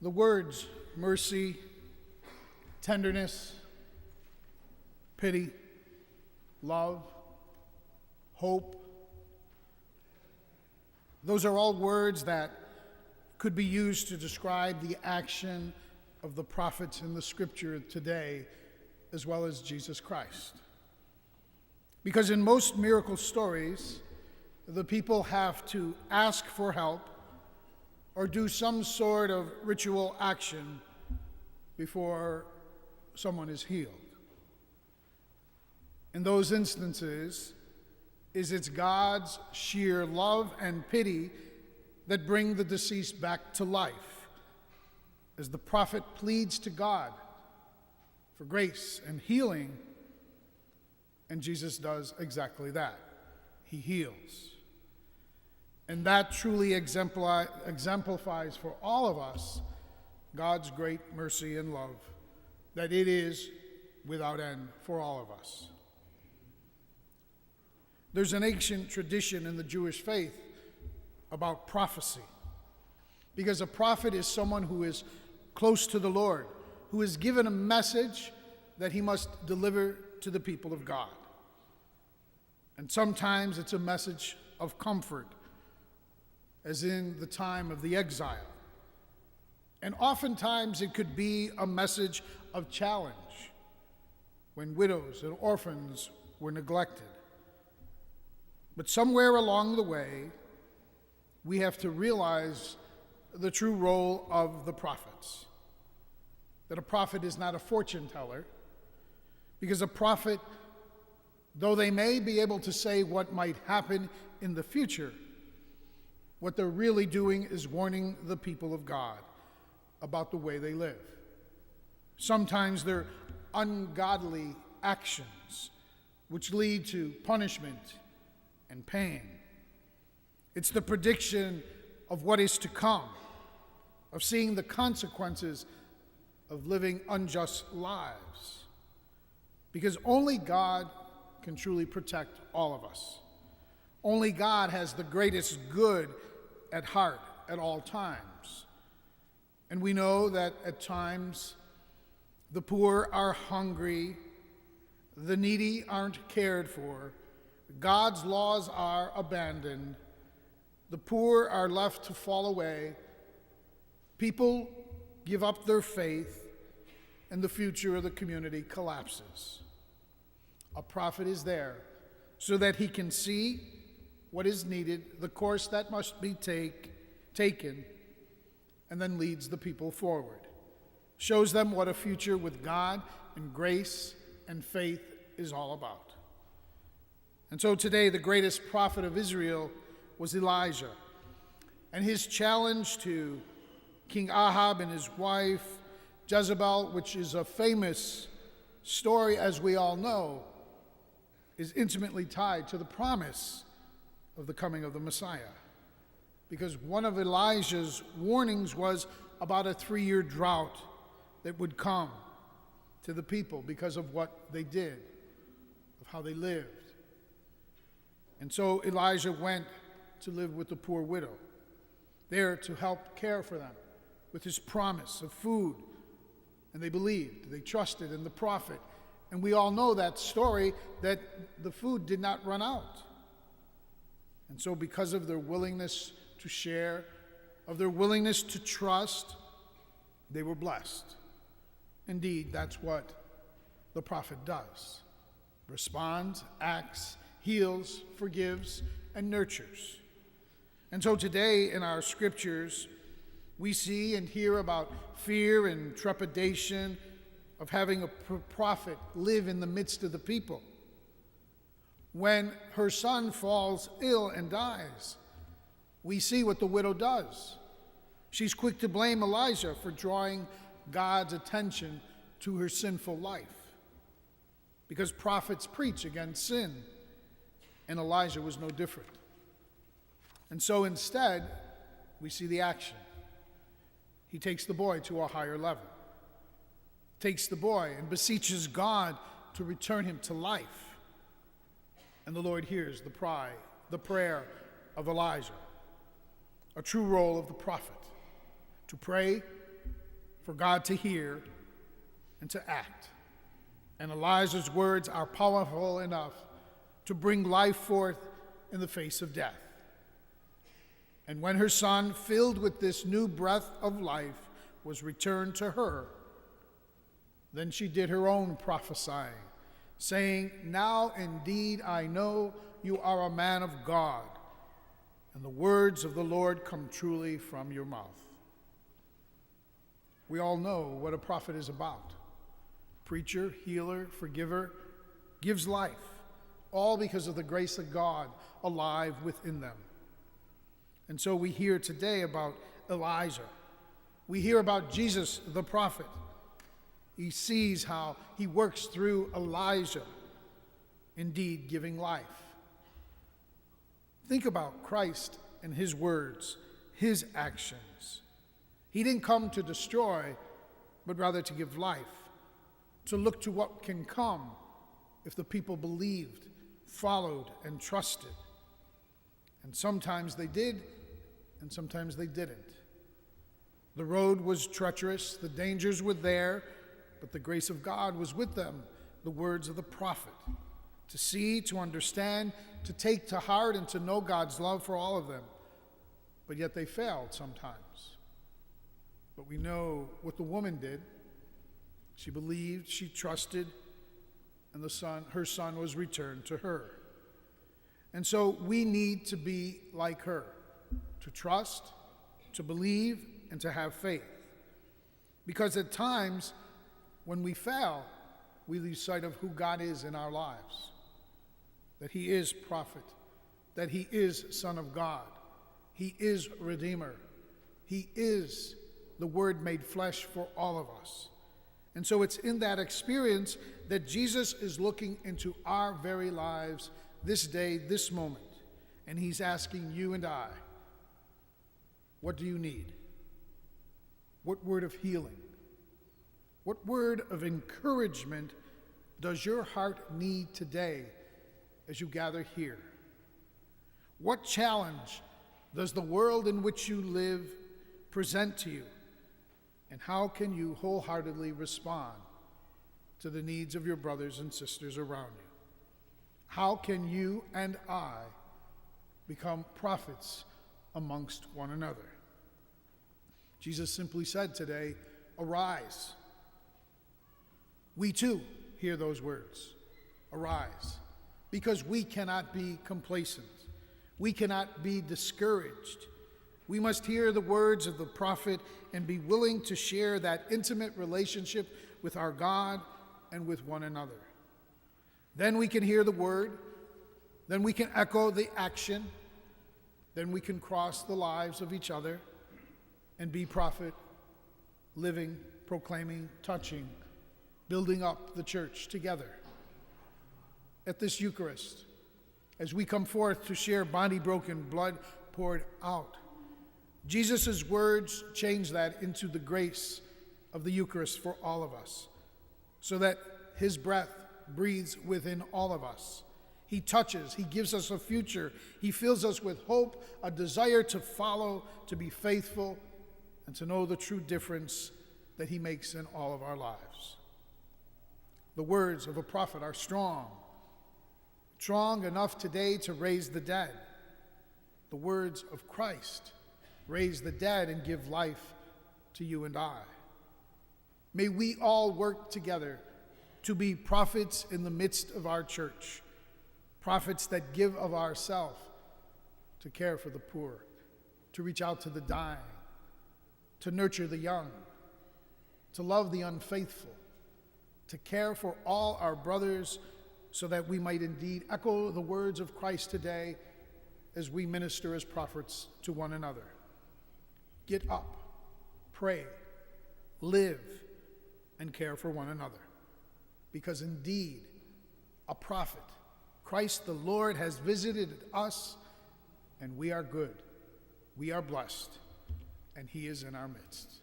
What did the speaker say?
The words mercy, tenderness, pity, love, hope, those are all words that could be used to describe the action of the prophets in the scripture today, as well as Jesus Christ. Because in most miracle stories, the people have to ask for help or do some sort of ritual action before someone is healed. In those instances, it's God's sheer love and pity that bring the deceased back to life, as the prophet pleads to God for grace and healing, and Jesus does exactly that. He heals. And that truly exemplifies for all of us God's great mercy and love, that it is without end for all of us. There's an ancient tradition in the Jewish faith about prophecy, because a prophet is someone who is close to the Lord, who is given a message that he must deliver to the people of God. And sometimes it's a message of comfort, as in the time of the exile. And oftentimes it could be a message of challenge, when widows and orphans were neglected. But somewhere along the way, we have to realize the true role of the prophets. That a prophet is not a fortune teller, because a prophet, though they may be able to say what might happen in the future, what they're really doing is warning the people of God about the way they live. Sometimes they're ungodly actions which lead to punishment and pain. It's the prediction of what is to come, of seeing the consequences of living unjust lives. Because only God can truly protect all of us. Only God has the greatest good at heart at all times. And we know that at times the poor are hungry, the needy aren't cared for, God's laws are abandoned, the poor are left to fall away, people give up their faith, and the future of the community collapses. A prophet is there so that he can see what is needed, the course that must be taken, and then leads the people forward. Shows them what a future with God and grace and faith is all about. And so today, the greatest prophet of Israel was Elijah. And his challenge to King Ahab and his wife, Jezebel, which is a famous story, as we all know, is intimately tied to the promise of the coming of the Messiah. Because one of Elijah's warnings was about a 3-year drought that would come to the people because of what they did, of how they lived. And so Elijah went to live with the poor widow, there to help care for them with his promise of food. And they believed, they trusted in the prophet. And we all know that story, that the food did not run out. And so because of their willingness to share, of their willingness to trust, they were blessed. Indeed, that's what the prophet does. Responds, acts, heals, forgives, and nurtures. And so today in our scriptures, we see and hear about fear and trepidation of having a prophet live in the midst of the people. When her son falls ill and dies, we see what the widow does. She's quick to blame Elijah for drawing God's attention to her sinful life, because prophets preach against sin, and Elijah was no different. And so instead, we see the action. He takes the boy to a higher level, takes the boy and beseeches God to return him to life. And the Lord hears the prayer of Elijah, a true role of the prophet, to pray for God to hear and to act. And Elijah's words are powerful enough to bring life forth in the face of death. And when her son, filled with this new breath of life, was returned to her, then she did her own prophesying, saying, "Now indeed I know you are a man of God, and the words of the Lord come truly from your mouth." We all know what a prophet is about. Preacher, healer, forgiver, gives life, all because of the grace of God alive within them. And so we hear today about Elijah. We hear about Jesus the prophet. He sees how he works through Elijah, indeed giving life. Think about Christ and his words, his actions. He didn't come to destroy, but rather to give life, to look to what can come if the people believed, followed, and trusted. And sometimes they did, and sometimes they didn't. The road was treacherous, the dangers were there, but the grace of God was with them, the words of the prophet, to see, to understand, to take to heart, and to know God's love for all of them. But yet they failed sometimes. But we know what the woman did. She believed, she trusted, and her son was returned to her. And so we need to be like her, to trust, to believe, and to have faith. Because at times, when we fail, we lose sight of who God is in our lives. That he is prophet, that he is Son of God, he is Redeemer, he is the Word made flesh for all of us. And so it's in that experience that Jesus is looking into our very lives this day, this moment, and he's asking you and I, what do you need? What word of healing? What word of encouragement does your heart need today as you gather here? What challenge does the world in which you live present to you? And how can you wholeheartedly respond to the needs of your brothers and sisters around you? How can you and I become prophets amongst one another? Jesus simply said today, "Arise." We too hear those words, arise, because we cannot be complacent. We cannot be discouraged. We must hear the words of the prophet and be willing to share that intimate relationship with our God and with one another. Then we can hear the word, then we can echo the action, then we can cross the lives of each other and be prophet, living, proclaiming, touching, building up the church together. At this Eucharist, as we come forth to share body broken, blood poured out, Jesus' words change that into the grace of the Eucharist for all of us, so that his breath breathes within all of us. He touches, he gives us a future, he fills us with hope, a desire to follow, to be faithful, and to know the true difference that he makes in all of our lives. The words of a prophet are strong enough today to raise the dead. The words of Christ raise the dead and give life to you and I. May we all work together to be prophets in the midst of our church, prophets that give of ourselves to care for the poor, to reach out to the dying, to nurture the young, to love the unfaithful, to care for all our brothers so that we might indeed echo the words of Christ today as we minister as prophets to one another. Get up, pray, live, and care for one another. Because indeed, a prophet, Christ the Lord, has visited us, and we are good, we are blessed, and he is in our midst.